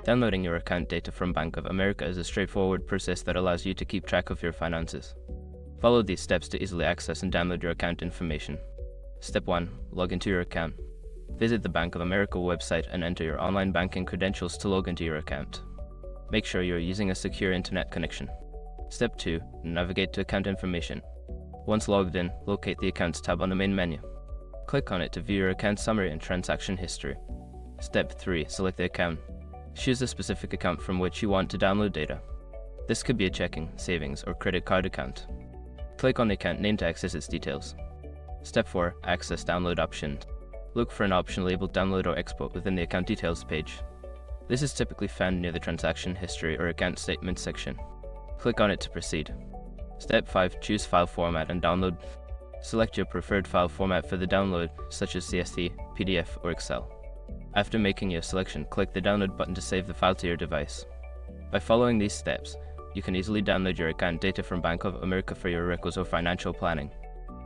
Downloading your account data from Bank of America is a straightforward process that allows you to keep track of your finances. Follow these steps to easily access and download your account information. Step 1. Log into your account. Visit the Bank of America website and enter your online banking credentials to log into your account. Make sure you're using a secure internet connection. Step 2. Navigate to account information. Once logged in, locate the Accounts tab on the main menu. Click on it to view your account summary and transaction history. Step 3. Select the account. Choose a specific account from which you want to download data. This could be a checking, savings, or credit card account. Click on the account name to access its details. Step 4. Access download option. Look for an option labeled Download or Export within the account details page. This is typically found near the transaction history or account statement section. Click on it to proceed. Step 5. Choose file format and download. Select your preferred file format for the download, such as CSV, PDF, or Excel. After making your selection, click the download button to save the file to your device. By following these steps, you can easily download your account data from Bank of America for your records or financial planning.